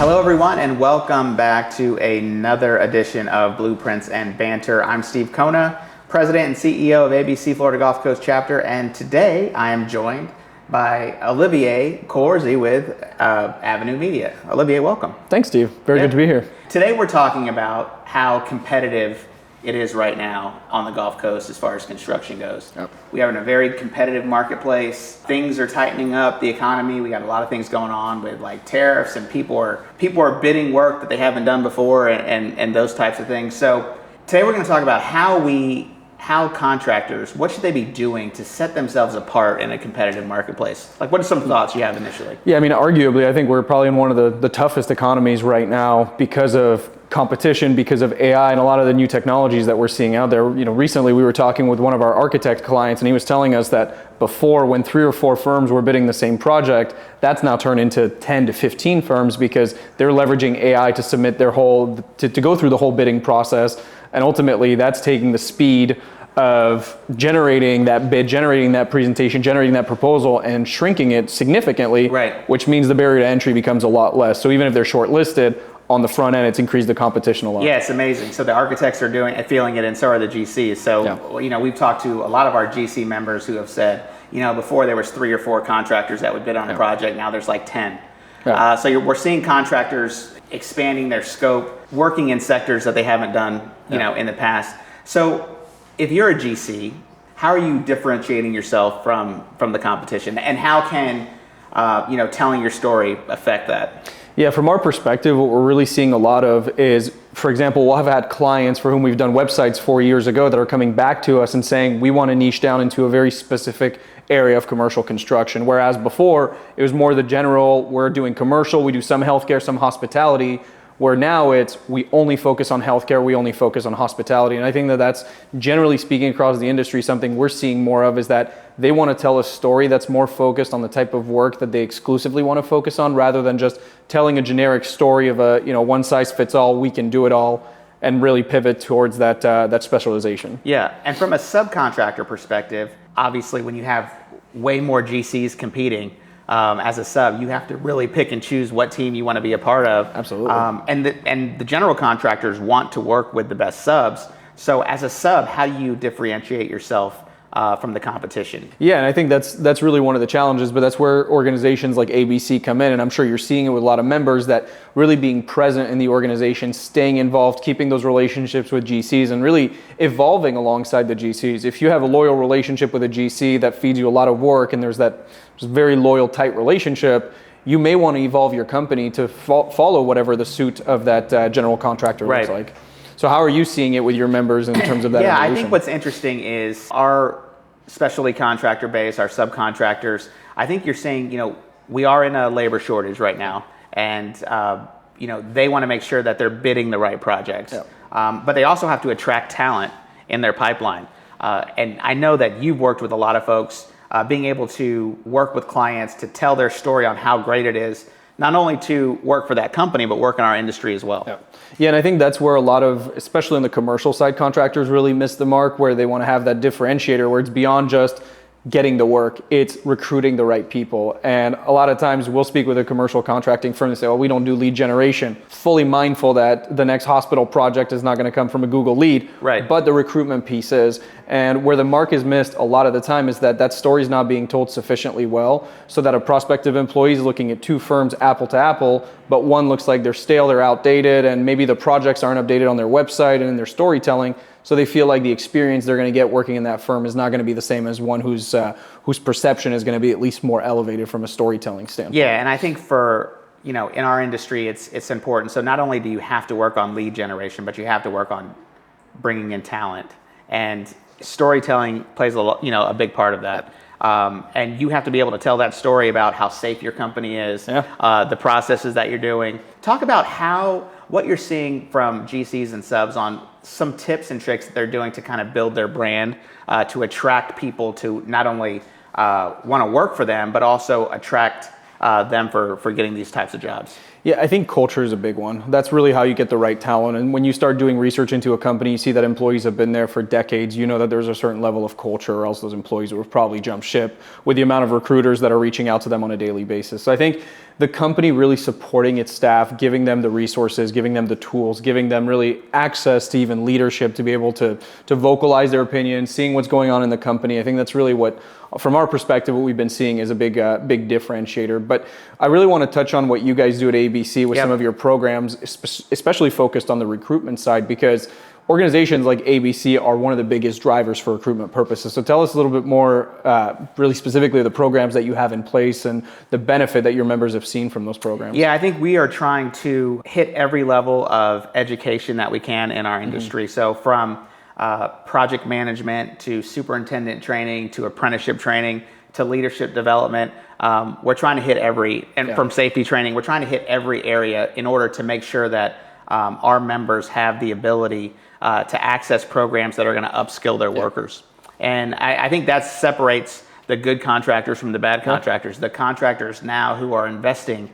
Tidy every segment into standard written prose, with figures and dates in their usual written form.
Hello everyone and welcome back to another edition of Blueprints and Banter. I'm Steve Cona, President and CEO of ABC Florida Gulf Coast Chapter, and today I am joined by Oliver Corizzi with Avenue Media. Olivier, welcome. Thanks, Steve. Very good to be here. Today we're talking about how competitive it is right now on the Gulf Coast as far as construction goes. Yep. We are in a very competitive marketplace. Things are tightening up, the economy. We got a lot of things going on with like tariffs, and people are bidding work that they haven't done before, and those types of things. So today we're going to talk about how contractors, what should they be doing to set themselves apart in a competitive marketplace? Like, what are some thoughts you have initially? Yeah, I mean, arguably, I think we're probably in one of the toughest economies right now because of competition, because of AI and a lot of the new technologies that we're seeing out there. You know, recently we were talking with one of our architect clients, and he was telling us that before, when 3 or 4 firms were bidding the same project, that's now turned into 10 to 15 firms because they're leveraging AI to submit their to go through the whole bidding process. And ultimately, that's taking the speed of generating that bid, generating that presentation, generating that proposal, and shrinking it significantly, right, which means the barrier to entry becomes a lot less. So even if they're shortlisted, on the front end, it's increased the competition a lot. Yeah, it's amazing. So the architects are feeling it, and so are the GCs. So, yeah, you know, we've talked to a lot of our GC members who have said, you know, before there was 3 or 4 contractors that would bid on a project. Now there's like 10. Yeah. So we're seeing contractors expanding their scope, working in sectors that they haven't done, you know, in the past. So if you're a GC, how are you differentiating yourself from the competition, and how can you know, telling your story affect that? Yeah, from our perspective, what we're really seeing a lot of is, for example, we'll have had clients for whom we've done websites 4 years ago that are coming back to us and saying, we want to niche down into a very specific area of commercial construction. Whereas before, it was more the general, we're doing commercial, we do some healthcare, some hospitality, where now it's, we only focus on healthcare, we only focus on hospitality. And I think that that's, generally speaking across the industry, something we're seeing more of, is that they want to tell a story that's more focused on the type of work that they exclusively want to focus on, rather than just telling a generic story of a, you know, one size fits all, we can do it all, and really pivot towards that specialization. Yeah, and from a subcontractor perspective, obviously when you have way more GCs competing, as a sub, you have to really pick and choose what team you want to be a part of. Absolutely. And the general contractors want to work with the best subs. So as a sub, how do you differentiate yourself from the competition? Yeah, and I think that's really one of the challenges, but that's where organizations like ABC come in, and I'm sure you're seeing it with a lot of members, that really being present in the organization, staying involved, keeping those relationships with GCs, and really evolving alongside the GCs. If you have a loyal relationship with a GC that feeds you a lot of work, and there's that very loyal, tight relationship, you may want to evolve your company to follow whatever the suit of that general contractor looks like. So how are you seeing it with your members in terms of that evolution? I think what's interesting is our specialty contractor base, our subcontractors. I think you're saying, you know, we are in a labor shortage right now, and you know, they want to make sure that they're bidding the right projects. Yeah. But they also have to attract talent in their pipeline. And I know that you've worked with a lot of folks, being able to work with clients to tell their story on how great it is, not only to work for that company, but work in our industry as well. Yeah. Yeah, and I think that's where a lot of, especially in the commercial side, contractors really miss the mark, where they want to have that differentiator where it's beyond just getting the work, it's recruiting the right people. And a lot of times we'll speak with a commercial contracting firm and say, well, we don't do lead generation, fully mindful that the next hospital project is not going to come from a Google lead, right, but the recruitment piece is. And where the mark is missed a lot of the time is that story is not being told sufficiently well, so that a prospective employee is looking at 2 firms apple to apple, but one looks like they're stale, they're outdated, and maybe the projects aren't updated on their website and in their storytelling. So they feel like the experience they're going to get working in that firm is not going to be the same as one whose perception is going to be at least more elevated from a storytelling standpoint. Yeah, and I think for, you know, in our industry, it's important. So not only do you have to work on lead generation, but you have to work on bringing in talent, and storytelling plays a big part of that. And you have to be able to tell that story about how safe your company is, the processes that you're doing. Talk about what you're seeing from GCs and subs on some tips and tricks that they're doing to kind of build their brand, to attract people to not only want to work for them, but also attract them for getting these types of jobs. Yeah, I think culture is a big one. That's really how you get the right talent. And when you start doing research into a company, you see that employees have been there for decades. You know that there's a certain level of culture, or else those employees would have probably jumped ship with the amount of recruiters that are reaching out to them on a daily basis. So I think the company really supporting its staff, giving them the resources, giving them the tools, giving them really access to even leadership to be able to vocalize their opinions, seeing what's going on in the company. I think that's really what, from our perspective, what we've been seeing is a big differentiator. But I really want to touch on what you guys do at ABC with some of your programs, especially focused on the recruitment side, because organizations like ABC are one of the biggest drivers for recruitment purposes. So tell us a little bit more, really specifically, the programs that you have in place and the benefit that your members have seen from those programs. Yeah, I think we are trying to hit every level of education that we can in our industry. So from project management to superintendent training to apprenticeship training to leadership development, we're trying to hit from safety training, we're trying to hit every area in order to make sure that our members have the ability to access programs that are going to upskill their workers. And I think that separates the good contractors from the bad contractors. The contractors now who are investing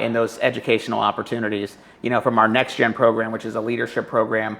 in those educational opportunities, from our Next Gen program, which is a leadership program,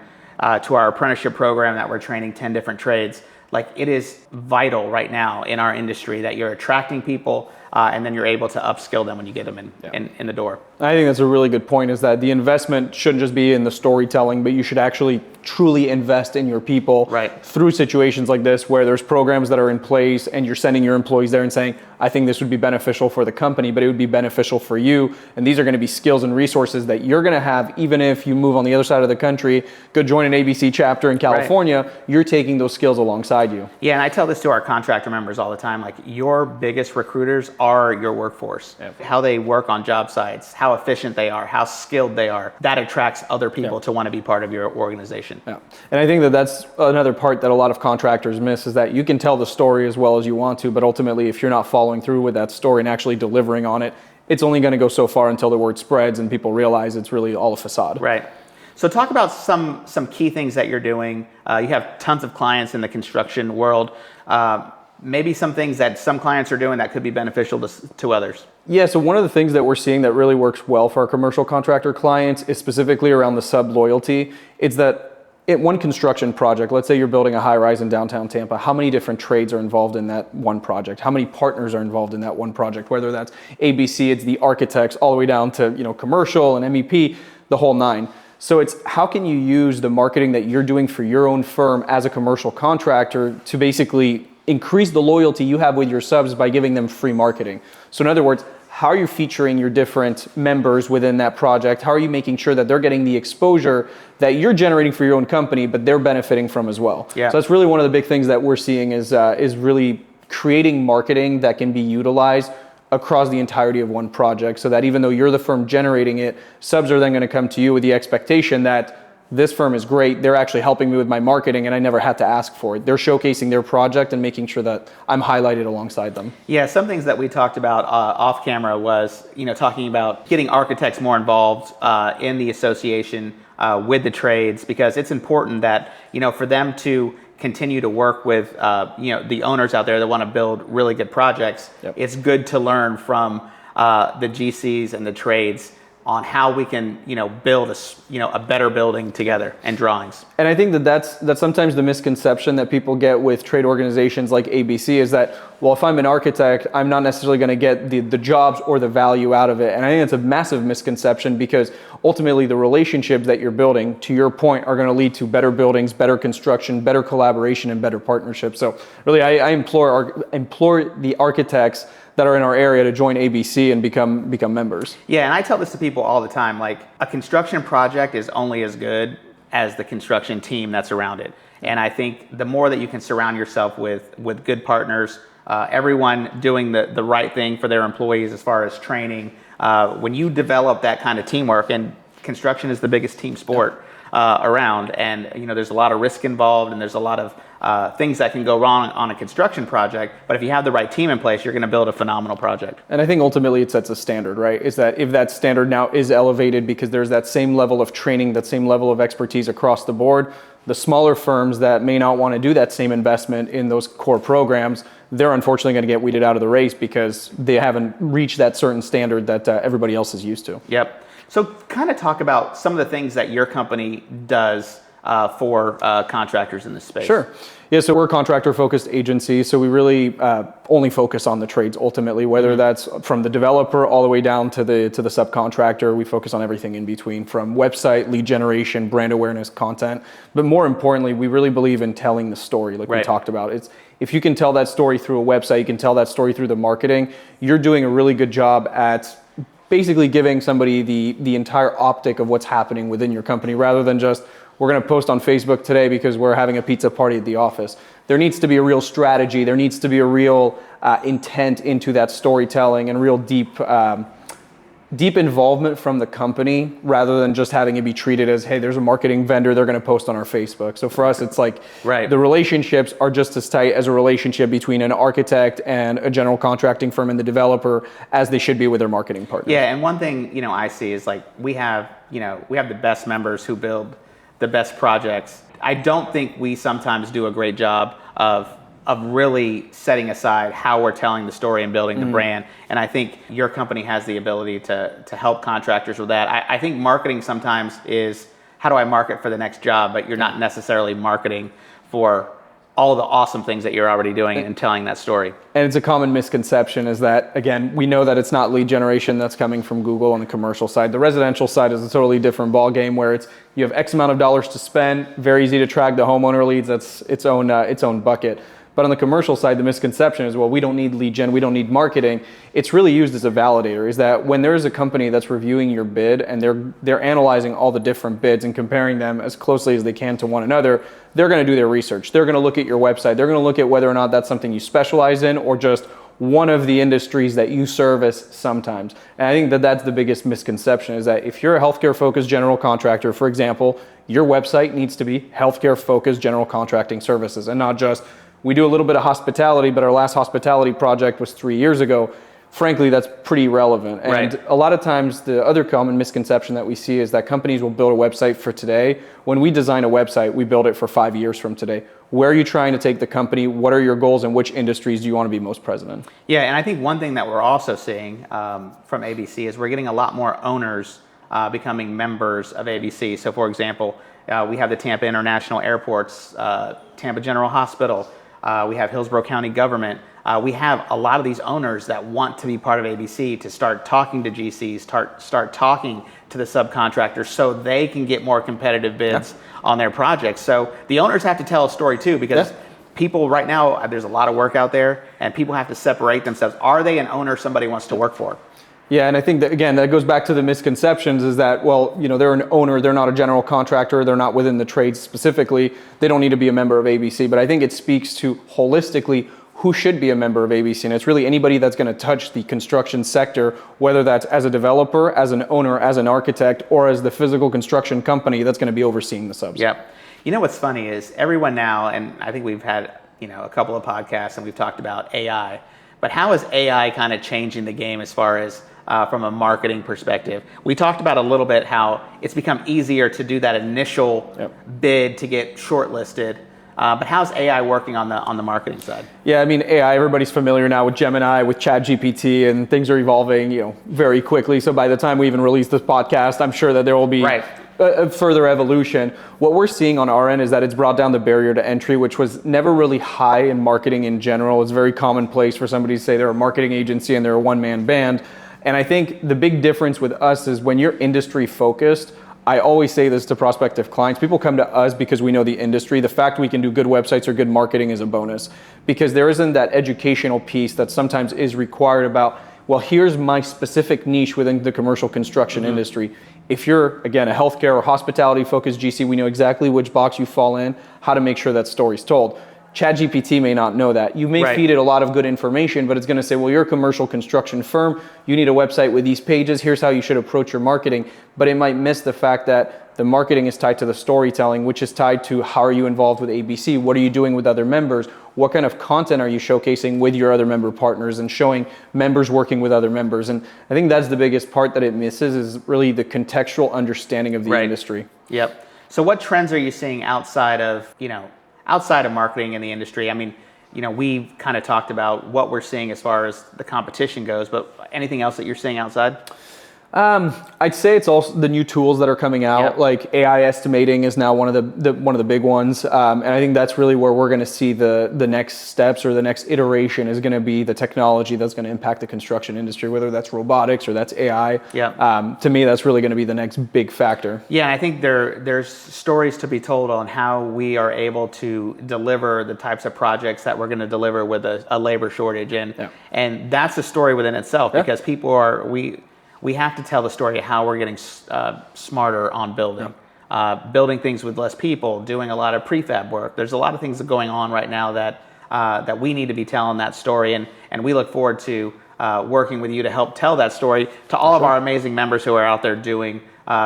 to our apprenticeship program that we're training 10 different trades. Like, it is vital right now in our industry that you're attracting people and then you're able to upskill them when you get them in the door. I think that's a really good point, is that the investment shouldn't just be in the storytelling, but you should actually truly invest in your people through situations like this where there's programs that are in place and you're sending your employees there and saying, I think this would be beneficial for the company, but it would be beneficial for you. And these are going to be skills and resources that you're going to have even if you move on the other side of the country, go join an ABC chapter in California, you're taking those skills alongside you. Yeah, and I tell this to our contractor members all the time, like, your biggest recruiters are your workforce. How they work on job sites, how efficient they are, how skilled they are, that attracts other people to want to be part of your organization. Yeah. And I think that that's another part that a lot of contractors miss, is that you can tell the story as well as you want to, but ultimately if you're not following through with that story and actually delivering on it, it's only going to go so far until the word spreads and people realize it's really all a facade. Right. So talk about some key things that you're doing. You have tons of clients in the construction world. Maybe some things that some clients are doing that could be beneficial to others. Yeah, so one of the things that we're seeing that really works well for our commercial contractor clients is specifically around the sub loyalty. It's that in one construction project, let's say you're building a high rise in downtown Tampa, how many different trades are involved in that one project? How many partners are involved in that one project? Whether that's ABC, it's the architects, all the way down to commercial and MEP, the whole nine. So it's how can you use the marketing that you're doing for your own firm as a commercial contractor to basically increase the loyalty you have with your subs by giving them free marketing. So in other words, how are you featuring your different members within that project? How are you making sure that they're getting the exposure that you're generating for your own company, but they're benefiting from as well? Yeah. So that's really one of the big things that we're seeing is really creating marketing that can be utilized across the entirety of one project, so that even though you're the firm generating it, subs are then going to come to you with the expectation that this firm is great, they're actually helping me with my marketing and I never had to ask for it. They're showcasing their project and making sure that I'm highlighted alongside them. Yeah, some things that we talked about off camera was, talking about getting architects more involved in the association with the trades, because it's important that, for them to continue to work with, the owners out there that want to build really good projects. It's good to learn from the GCs and the trades on how we can, build a better building together and drawings. And I think that's sometimes the misconception that people get with trade organizations like ABC is that, well, if I'm an architect, I'm not necessarily going to get the jobs or the value out of it. And I think it's a massive misconception, because ultimately the relationships that you're building, to your point, are going to lead to better buildings, better construction, better collaboration, and better partnerships. So really, I implore the architects that are in our area to join ABC and become members. Yeah, and I tell this to people all the time, like, a construction project is only as good as the construction team that's around it. And I think the more that you can surround yourself with good partners, everyone doing the right thing for their employees as far as training, when you develop that kind of teamwork, and construction is the biggest team sport around, and there's a lot of risk involved, and there's a lot of things that can go wrong on a construction project, but if you have the right team in place, you're going to build a phenomenal project. And I think ultimately it sets a standard, right? Is that if that standard now is elevated because there's that same level of training, that same level of expertise across the board, the smaller firms that may not want to do that same investment in those core programs, they're unfortunately going to get weeded out of the race because they haven't reached that certain standard that everybody else is used to. Yep. So kind of talk about some of the things that your company does for contractors in this space. Sure. Yeah, so we're a contractor-focused agency, so we really only focus on the trades ultimately, whether that's from the developer all the way down to the subcontractor. We focus on everything in between, from website, lead generation, brand awareness, content. But more importantly, we really believe in telling the story, like we talked about. It's if you can tell that story through a website, you can tell that story through the marketing, you're doing a really good job at basically giving somebody the entire optic of what's happening within your company, rather than just, we're going to post on Facebook today because we're having a pizza party at the office. There needs to be a real strategy. There needs to be a real intent into that storytelling and real deep involvement from the company, rather than just having it be treated as, hey, there's a marketing vendor, they're going to post on our Facebook. So for us, it's like the relationships are just as tight as a relationship between an architect and a general contracting firm and the developer as they should be with their marketing partner. Yeah, and one thing I see is like we have the best members who build the best projects. I don't think we sometimes do a great job of really setting aside how we're telling the story and building the brand. And I think your company has the ability to help contractors with that. I think marketing sometimes is, how do I market for the next job? But you're not necessarily marketing for all the awesome things that you're already doing and telling that story. And it's a common misconception is that, again, we know that it's not lead generation that's coming from Google on the commercial side. The residential side is a totally different ball game, where it's, you have X amount of dollars to spend, very easy to track the homeowner leads, that's its own bucket. But on the commercial side, the misconception is, well, we don't need lead gen, we don't need marketing. It's really used as a validator, is that when there is a company that's reviewing your bid and they're analyzing all the different bids and comparing them as closely as they can to one another, they're going to do their research. They're going to look at your website. They're going to look at whether or not that's something you specialize in or just one of the industries that you service sometimes. And I think that that's the biggest misconception, is that if you're a healthcare-focused general contractor, for example, your website needs to be healthcare-focused general contracting services, and not just, we do a little bit of hospitality, but our last hospitality project was 3 years ago. Frankly, that's pretty relevant. And a lot of times the other common misconception that we see is that companies will build a website for today. When we design a website, we build it for 5 years from today. Where are you trying to take the company? What are your goals, and which industries do you want to be most present in? Yeah, and I think one thing that we're also seeing from ABC is we're getting a lot more owners becoming members of ABC. So for example, we have the Tampa International Airports, Tampa General Hospital, we have Hillsborough County Government. We have a lot of these owners that want to be part of ABC to start talking to GCs, start talking to the subcontractors so they can get more competitive bids on their projects. So the owners have to tell a story too, because people right now, there's a lot of work out there and people have to separate themselves. Are they an owner somebody wants to work for? Yeah, and I think that, again, that goes back to the misconceptions, is that, well, they're an owner, they're not a general contractor, they're not within the trades specifically, they don't need to be a member of ABC. But I think it speaks to holistically who should be a member of ABC. And it's really anybody that's going to touch the construction sector, whether that's as a developer, as an owner, as an architect, or as the physical construction company that's going to be overseeing the subs. Yep. What's funny is everyone now, and I think we've had a couple of podcasts and we've talked about AI, but how is AI kind of changing the game as far as from a marketing perspective? We talked about a little bit how it's become easier to do that initial bid to get shortlisted. But how's AI working on the marketing side? Yeah, I mean, AI, everybody's familiar now with Gemini, with ChatGPT, and things are evolving, very quickly. So by the time we even release this podcast, I'm sure that there will be a further evolution. What we're seeing on our end is that it's brought down the barrier to entry, which was never really high in marketing in general. It's very commonplace for somebody to say they're a marketing agency and they're a one-man band. And I think the big difference with us is when you're industry focused, I always say this to prospective clients, people come to us because we know the industry. The fact we can do good websites or good marketing is a bonus, because there isn't that educational piece that sometimes is required about, well, here's my specific niche within the commercial construction industry. If you're, again, a healthcare or hospitality focused GC, we know exactly which box you fall in, how to make sure that story's told. ChatGPT may not know that. You may feed it a lot of good information, but it's going to say, well, you're a commercial construction firm. You need a website with these pages. Here's how you should approach your marketing. But it might miss the fact that the marketing is tied to the storytelling, which is tied to how are you involved with ABC? What are you doing with other members? What kind of content are you showcasing with your other member partners and showing members working with other members? And I think that's the biggest part that it misses, is really the contextual understanding of the industry. Yep. So what trends are you seeing outside of marketing in the industry? I mean, we've kind of talked about what we're seeing as far as the competition goes, but anything else that you're seeing outside? I'd say it's also the new tools that are coming out. Yep. Like AI estimating is now one of the big ones, and I think that's really where we're going to see the next steps, or the next iteration is going to be the technology that's going to impact the construction industry, whether that's robotics or that's AI. Yep. To me, that's really going to be the next big factor. Yeah, I think there's stories to be told on how we are able to deliver the types of projects that we're going to deliver with a labor shortage, and that's a story within itself, because people are we have to tell the story of how we're getting smarter on building. Building things with less people, doing a lot of prefab work. There's a lot of things going on right now that we need to be telling that story, and we look forward to working with you to help tell that story to all of our amazing members who are out there doing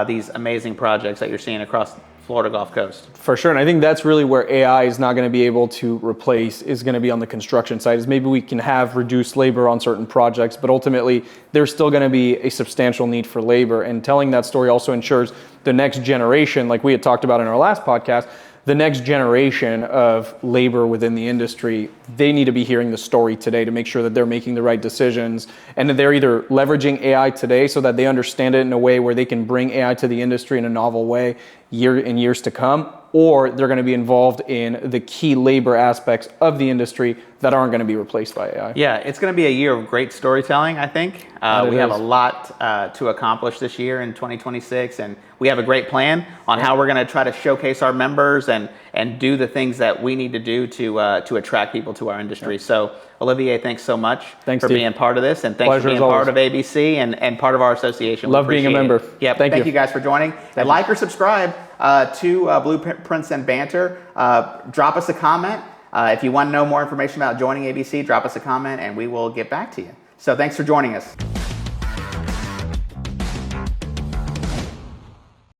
these amazing projects that you're seeing across the Florida Gulf Coast. For sure, and I think that's really where AI is not going to be able to replace, is going to be on the construction side. Is maybe we can have reduced labor on certain projects, but ultimately there's still going to be a substantial need for labor, and telling that story also ensures the next generation, like we had talked about in our last podcast, the next generation of labor within the industry, they need to be hearing the story today to make sure that they're making the right decisions, and that they're either leveraging AI today so that they understand it in a way where they can bring AI to the industry in a novel way in years to come, or they're going to be involved in the key labor aspects of the industry that aren't going to be replaced by AI. Yeah, it's going to be a year of great storytelling, I think. We have a lot to accomplish this year in 2026, and we have a great plan on how we're going to try to showcase our members and do the things that we need to do to attract people to our industry. So, Olivier, thanks so much for being part of this, and thanks for being part of ABC and part of our association. Love being a member. Yeah, thank you guys for joining. And like or subscribe to Blueprints and Banter. Drop us a comment. If you want to know more information about joining ABC, drop us a comment and we will get back to you. So thanks for joining us.